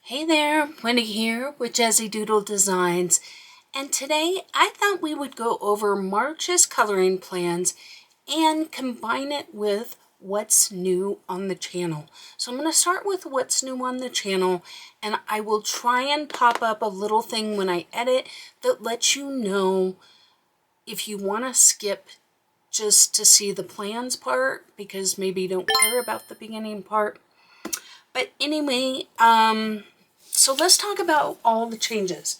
Hey there, Wendy here with Jazzydoodledesigns, and today I thought we would go over March's coloring plans and combine it with what's new on the channel. So I'm going to start with what's new on the channel, and I will try and pop up a little thing when I edit that lets you know if you want to skip just to see the plans part, because maybe you don't care about the beginning part. But anyway, so let's talk about all the changes.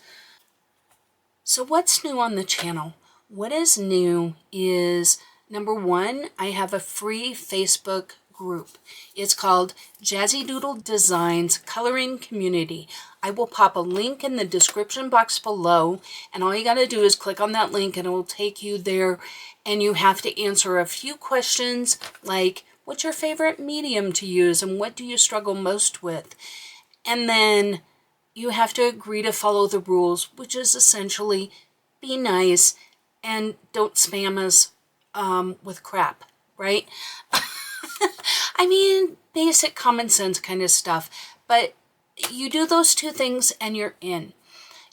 So what's new on the channel? What is new is, number one, I have a free Facebook group. It's called Jazzydoodledesigns Coloring Community. I will pop a link in the description box below, and all you got to do is click on that link and it will take you there, and you have to answer a few questions like, what's your favorite medium to use and what do you struggle most with? And then you have to agree to follow the rules, which is essentially be nice and don't spam us with crap, right? I mean, basic common sense kind of stuff. But you do those two things and you're in.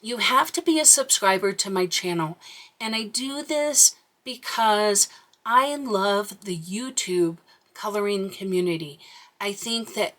You have to be a subscriber to my channel. And I do this because I love the YouTube coloring community. I think that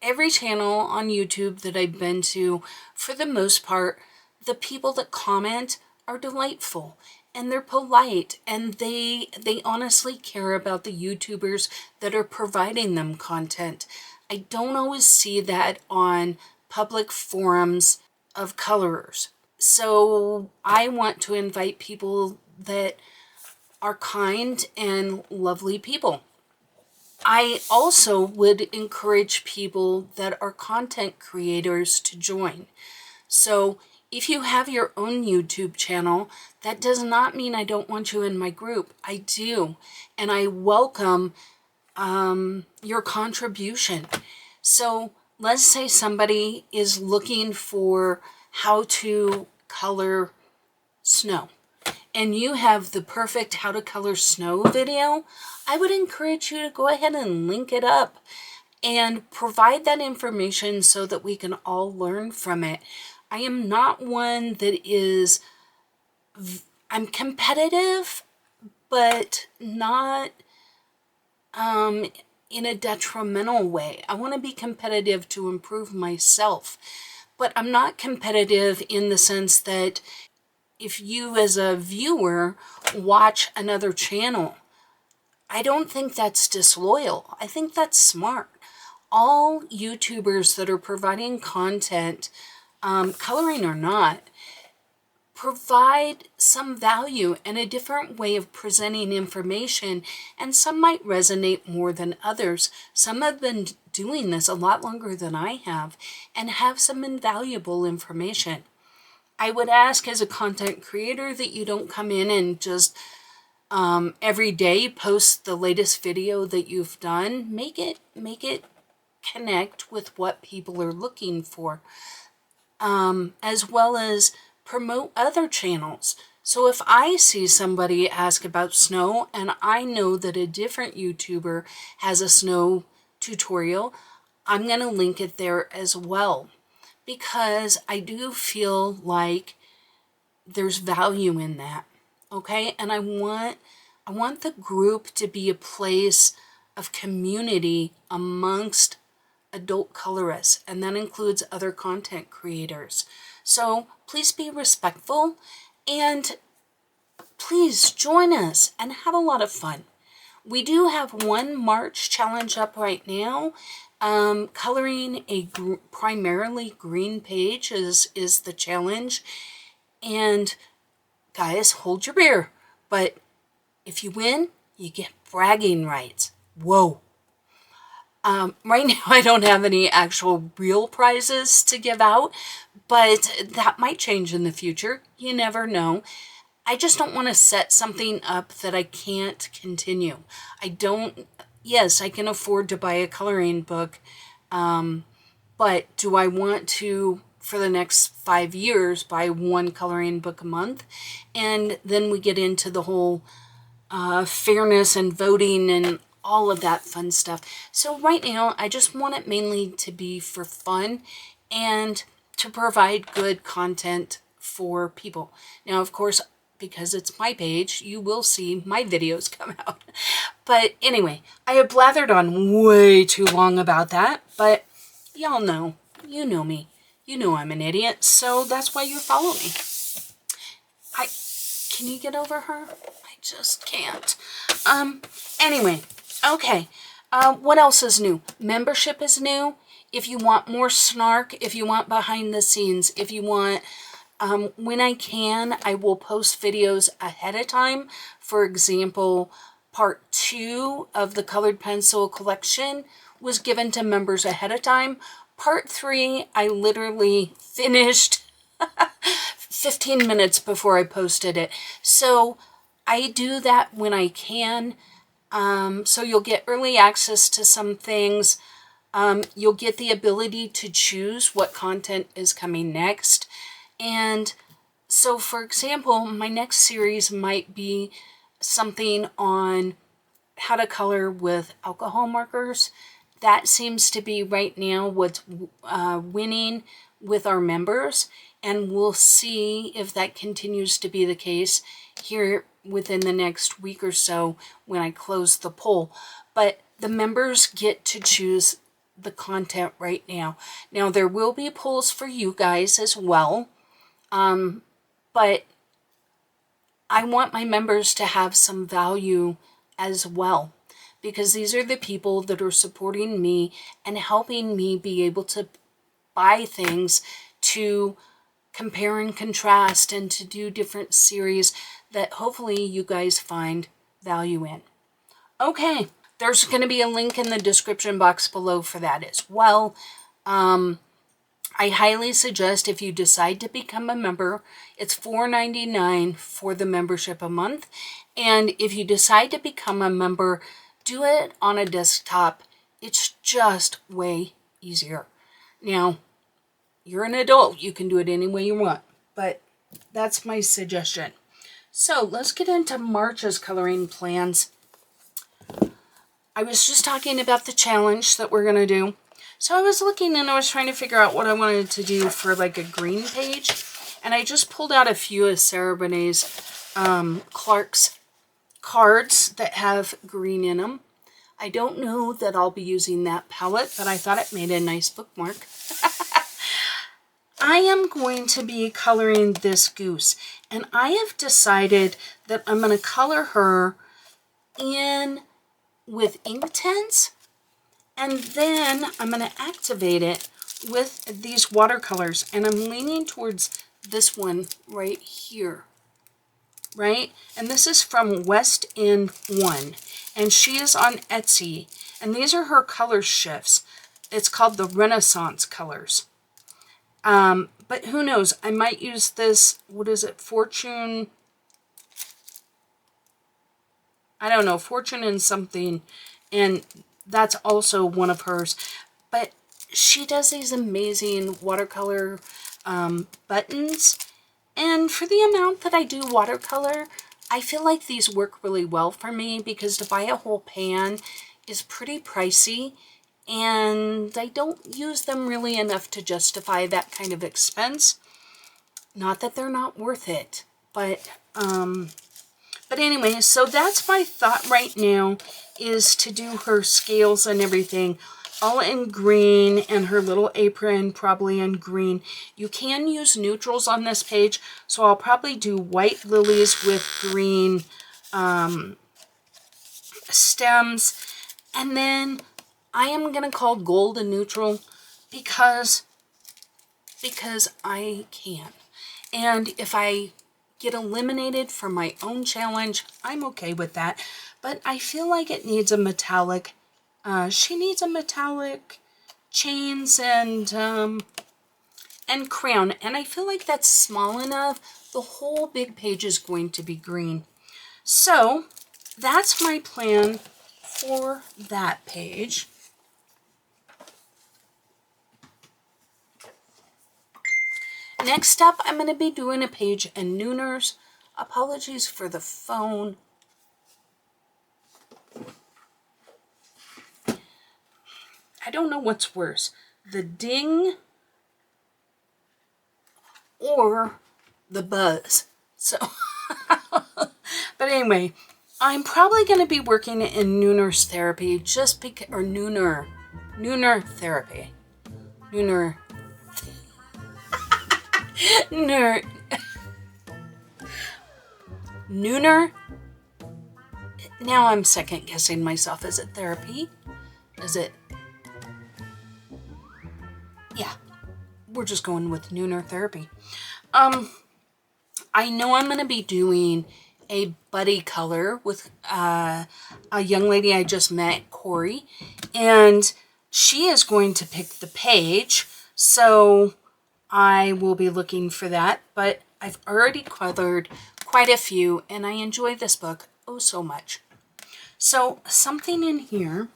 every channel on YouTube that I've been to, for the most part, the people that comment are delightful and they're polite, and they honestly care about the YouTubers that are providing them content. I don't always see that on public forums of colorers. So I want to invite people that are kind and lovely people. I also would encourage people that are content creators to join. So if you have your own YouTube channel, that does not mean I don't want you in my group. I do, and I welcome your contribution. So let's say somebody is looking for how to color snow, and you have the perfect how to color snow video. I would encourage you to go ahead and link it up and provide that information so that we can all learn from it. I am not one that is, I'm competitive, but not in a detrimental way. I want to be competitive to improve myself, but I'm not competitive in the sense that if you as a viewer watch another channel, I don't think that's disloyal. I think that's smart. All YouTubers that are providing content, coloring or not, provide some value and a different way of presenting information, and some might resonate more than others. Some have been doing this a lot longer than I have and have some invaluable information. I would ask as a content creator that you don't come in and just every day post the latest video that you've done. Make it connect with what people are looking for, as well as promote other channels. So if I see somebody ask about snow and I know that a different YouTuber has a snow tutorial, I'm going to link it there as well, because I do feel like there's value in that. Okay, and I want the group to be a place of community amongst adult colorists, and that includes other content creators. So please be respectful and please join us and have a lot of fun. We do have one March challenge up right now. Coloring a primarily green page is the challenge. And guys, hold your beer, but if you win, you get bragging rights. Whoa. Right now I don't have any actual real prizes to give out, but that might change in the future. You never know. I just don't want to set something up that I can't continue. Yes, I can afford to buy a coloring book, but do I want to, for the next 5 years, buy one coloring book a month? And then we get into the whole fairness and voting and all of that fun stuff. So right now, I just want it mainly to be for fun and to provide good content for people. Now, of course, because it's my page, you will see my videos come out. But anyway, I have blathered on way too long about that, but y'all know, you know me. You know I'm an idiot, so that's why you follow me. Can you get over her? I just can't. Anyway, okay. What else is new? Membership is new. If you want more snark, if you want behind the scenes, if you want, when I can, I will post videos ahead of time. For example, part 2 of the colored pencil collection was given to members ahead of time. Part 3, I literally finished 15 minutes before I posted it. So I do that when I can. So you'll get early access to some things. You'll get the ability to choose what content is coming next. And so, for example, my next series might be something on how to color with alcohol markers. That seems to be right now what's winning with our members. And we'll see if that continues to be the case here within the next week or so when I close the poll. But the members get to choose the content right now. Now, there will be polls for you guys as well. But I want my members to have some value as well, because these are the people that are supporting me and helping me be able to buy things to compare and contrast and to do different series that hopefully you guys find value in. Okay, there's going to be a link in the description box below for that as well. I highly suggest if you decide to become a member, it's $4.99 for the membership a month. And if you decide to become a member, do it on a desktop. It's just way easier. Now, you're an adult. You can do it any way you want, but that's my suggestion. So let's get into March's coloring plans. I was just talking about the challenge that we're going to do. So I was looking and I was trying to figure out what I wanted to do for like a green page. And I just pulled out a few of Sarah Renee's Clark's cards that have green in them. I don't know that I'll be using that palette, but I thought it made a nice bookmark. I am going to be coloring this goose. And I have decided that I'm going to color her in with Inktense. And then I'm going to activate it with these watercolors. And I'm leaning towards this one right here. Right? And this is from West End 1. And she is on Etsy. And these are her color shifts. It's called the Renaissance colors. But who knows? I might use this, what is it? Fortune. I don't know. Fortune and something. And that's also one of hers. But she does these amazing watercolor buttons. And for the amount that I do watercolor, I feel like these work really well for me, because to buy a whole pan is pretty pricey. And I don't use them really enough to justify that kind of expense. Not that they're not worth it. But anyway, so that's my thought right now, is to do her scales and everything all in green, and her little apron probably in green. You can use neutrals on this page, so I'll probably do white lilies with green stems. And then I am going to call gold a neutral because I can. And if I get eliminated from my own challenge, I'm okay with that. But I feel like it needs a metallic. She needs a metallic chains and crown. And I feel like that's small enough. The whole big page is going to be green. So that's my plan for that page. Next up, I'm going to be doing a page in Nooners. Apologies for the phone. I don't know what's worse, the ding or the buzz. So, but anyway, I'm probably going to be working in Nooner's therapy just because, or Nooner therapy. Nooner. Nooner. Now I'm second guessing myself. Is it therapy? Is it? Yeah, we're just going with Nooner therapy. I know I'm going to be doing a buddy color with a young lady I just met, Corey, and she is going to pick the page, so I will be looking for that, but I've already colored quite a few, and I enjoy this book oh so much. So something in here,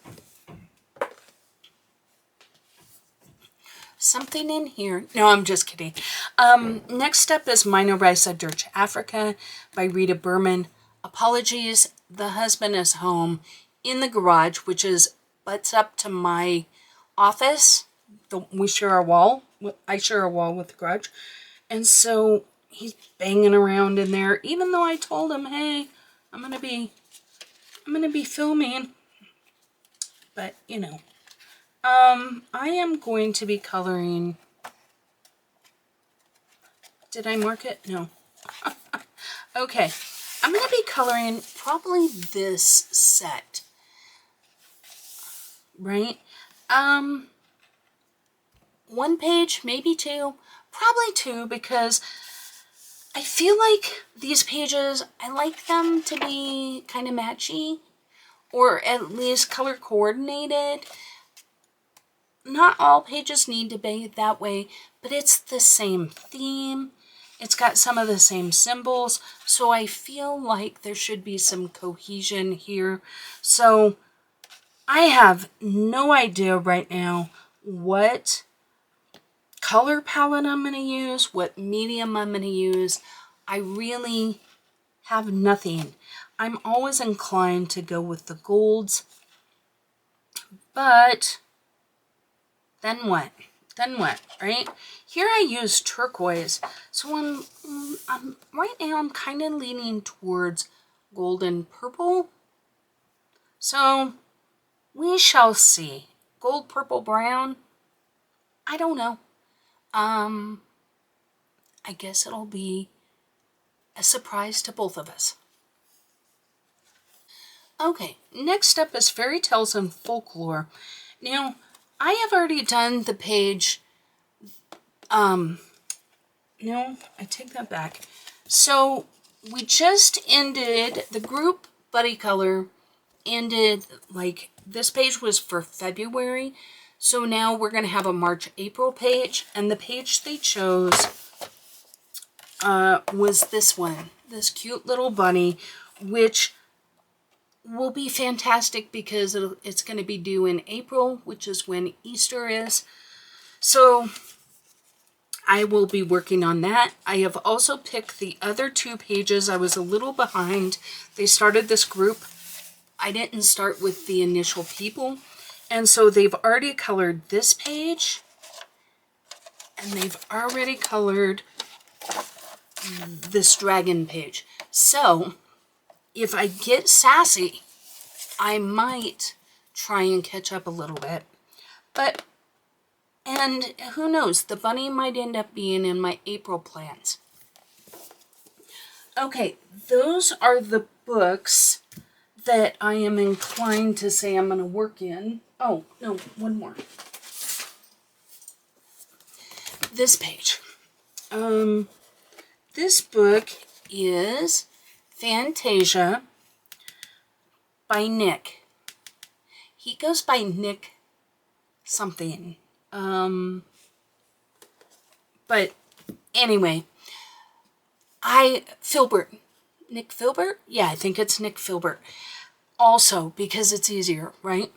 no, I'm just kidding. Next up is Mina Raisa Durch Africa by Rita Berman. Apologies, the husband is home in the garage, which is butts up to my office. We share a wall. I share a wall with the garage. And so he's banging around in there, even though I told him, hey, I'm gonna be filming. But, you know. I am going to be coloring. Did I mark it? No. Okay. I'm going to be coloring probably this set. Right? One page, maybe two. Probably two, because I feel like these pages, I like them to be kind of matchy, or at least color coordinated. Not all pages need to be that way, but it's the same theme. It's got some of the same symbols, so I feel like there should be some cohesion here. So I have no idea right now what color palette I'm going to use, what medium I'm going to use. I really have nothing. I'm always inclined to go with the golds, but then what? Then what, right? Here I use turquoise, so I'm right now I'm kind of leaning towards golden purple. So we shall see. Gold, purple, brown. I don't know. I guess it'll be a surprise to both of us. Okay, next up is Fairy Tales and Folklore. Now, I have already done the page, no, I take that back. So, we just ended, the group buddy color ended, like, this page was for February. So now we're going to have a March-April page, and the page they chose was this one, this cute little bunny, which will be fantastic because it's going to be due in April, which is when Easter is. So I will be working on that. I have also picked the other two pages. I was a little behind. They started this group. I didn't start with the initial people. And so they've already colored this page. And they've already colored this dragon page. So if I get sassy, I might try and catch up a little bit. But, and who knows, the bunny might end up being in my April plans. Okay, those are the books that I am inclined to say I'm going to work in. Oh, no, one more. This page. This book is Fantasia by Nick. He goes by Nick something. But anyway, Filbert. Nick Filbert? Yeah, I think it's Nick Filbert. Also, because it's easier, right?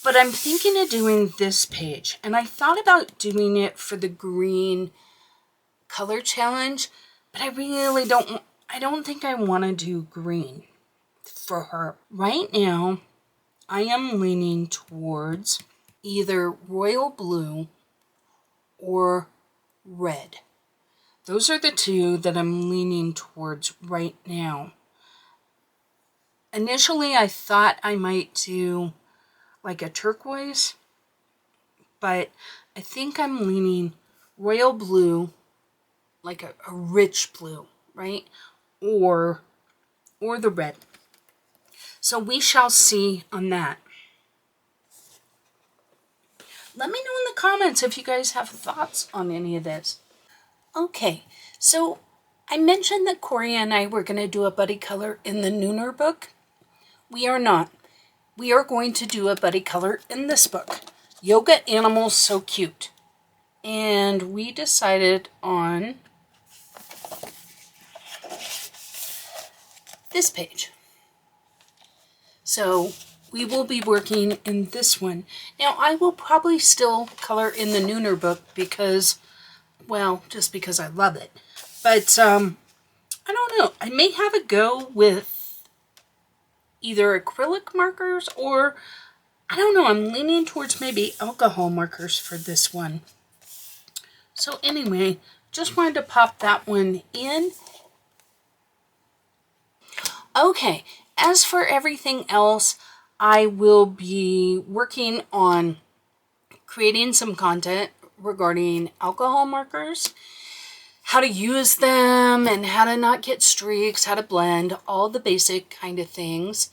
But I'm thinking of doing this page. And I thought about doing it for the green color challenge. But I really don't think I want to do green for her. Right now, I am leaning towards either royal blue or red. Those are the two that I'm leaning towards right now. Initially, I thought I might do like a turquoise, but I think I'm leaning royal blue, like a rich blue, right? Or the red. So we shall see on that. Let me know in the comments if you guys have thoughts on any of this. Okay, so I mentioned that Corey and I were going to do a buddy color in the Nooner book. We are not. We are going to do a buddy color in this book, Yoga Animals So Cute. And we decided on this page. So we will be working in this one. Now I will probably still color in the Nooner book because, well, just because I love it. But I don't know. I may have a go with either acrylic markers or, I don't know, I'm leaning towards maybe alcohol markers for this one. So anyway, just wanted to pop that one in. Okay, as for everything else, I will be working on creating some content regarding alcohol markers, how to use them and how to not get streaks, how to blend, all the basic kind of things.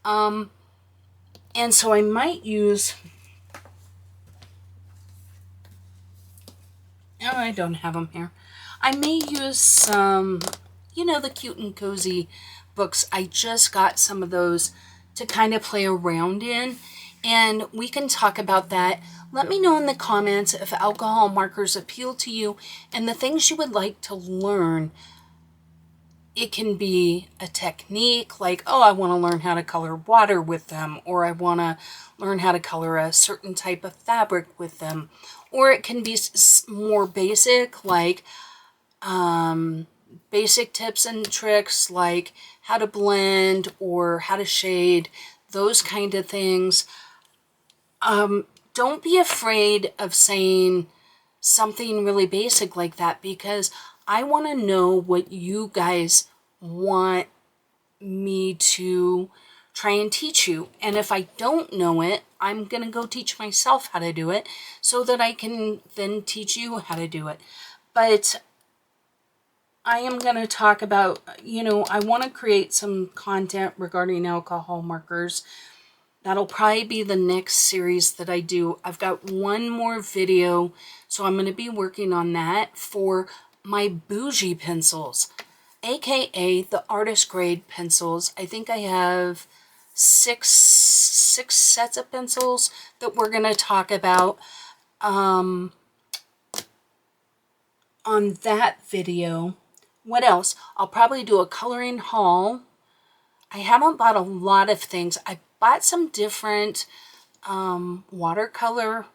And so I might use, oh, I don't have them here. I may use some, you know, the Cute and Cozy books. I just got some of those to kind of play around in, and we can talk about that. Let me know in the comments if alcohol markers appeal to you and the things you would like to learn. It can be a technique like, oh, I want to learn how to color water with them, or I want to learn how to color a certain type of fabric with them. Or it can be more basic, like basic tips and tricks like how to blend or how to shade, those kind of things. Don't be afraid of saying something really basic like that, because I want to know what you guys want me to try and teach you. And if I don't know it, I'm going to go teach myself how to do it so that I can then teach you how to do it. But I am going to talk about, you know, I want to create some content regarding alcohol markers. That'll probably be the next series that I do. I've got one more video, so I'm going to be working on that for my bougie pencils, aka the artist grade pencils. I think I have six sets of pencils that we're going to talk about on that video. What else? I'll probably do a coloring haul. I haven't bought a lot of things. I bought some different watercolor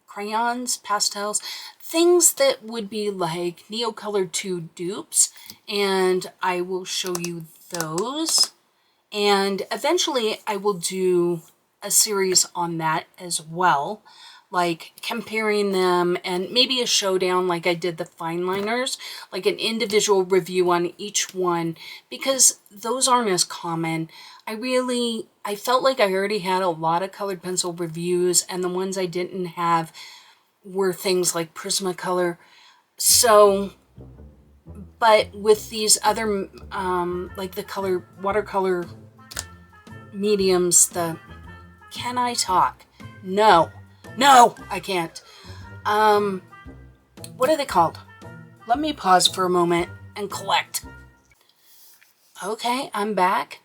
crayons, pastels, things that would be like Neocolor 2 dupes, and I will show you those. And eventually I will do a series on that as well, like comparing them, and maybe a showdown like I did the fine liners, like an individual review on each one, because those aren't as common. I felt like I already had a lot of colored pencil reviews, and the ones I didn't have were things like Prismacolor. So, but with these other, like the watercolor mediums, can I talk? No, I can't. What are they called? Let me pause for a moment and collect. Okay, I'm back.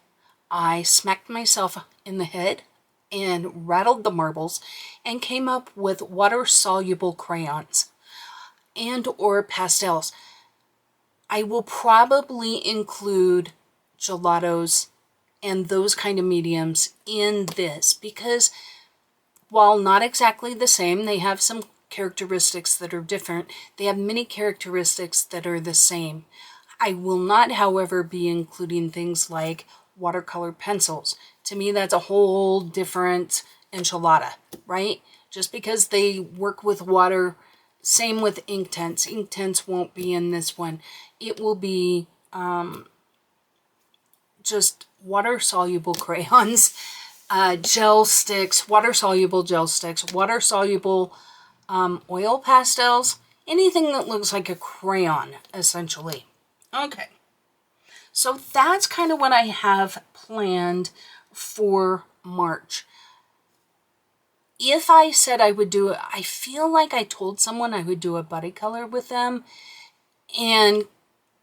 I smacked myself in the head and rattled the marbles and came up with water-soluble crayons and or pastels. I will probably include gelatos and those kind of mediums in this, because while not exactly the same, they have some characteristics that are different. They have many characteristics that are the same. I will not, however, be including things like watercolor pencils. To me, that's a whole different enchilada, right? Just because they work with water Same with ink tints. Ink tints won't be in this one. It will be just water-soluble crayons, gel sticks, water-soluble gel sticks, water-soluble oil pastels, anything that looks like a crayon, essentially. Okay, so that's kind of what I have planned for March. If I said I would do it, I feel like I told someone I would do a buddy color with them, and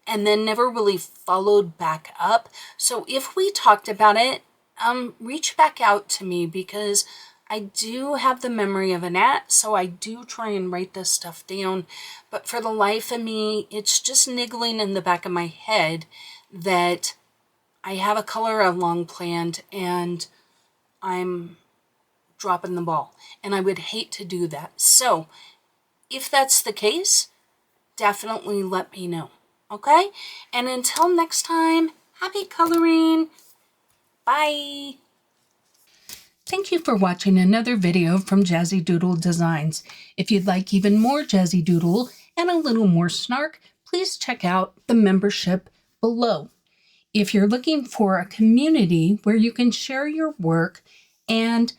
then never really followed back up. So if we talked about it, reach back out to me, because I do have the memory of a gnat, so I do try and write this stuff down. But for the life of me, it's just niggling in the back of my head that I have a color along planned and I'm dropping the ball. And I would hate to do that. So if that's the case, definitely let me know. Okay? And until next time, happy coloring. Bye. Thank you for watching another video from Jazzydoodledesigns. If you'd like even more Jazzydoodle and a little more snark, please check out the membership below. If you're looking for a community where you can share your work and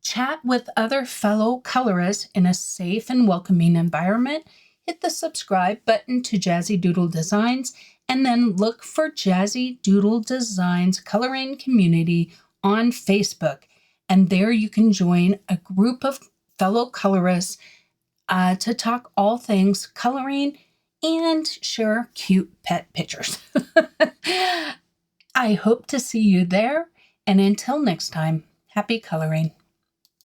chat with other fellow colorists in a safe and welcoming environment, hit the subscribe button to Jazzydoodledesigns and then look for Jazzydoodledesigns Coloring Community on Facebook. And there you can join a group of fellow colorists to talk all things coloring and share cute pet pictures. I hope to see you there. And until next time, happy coloring.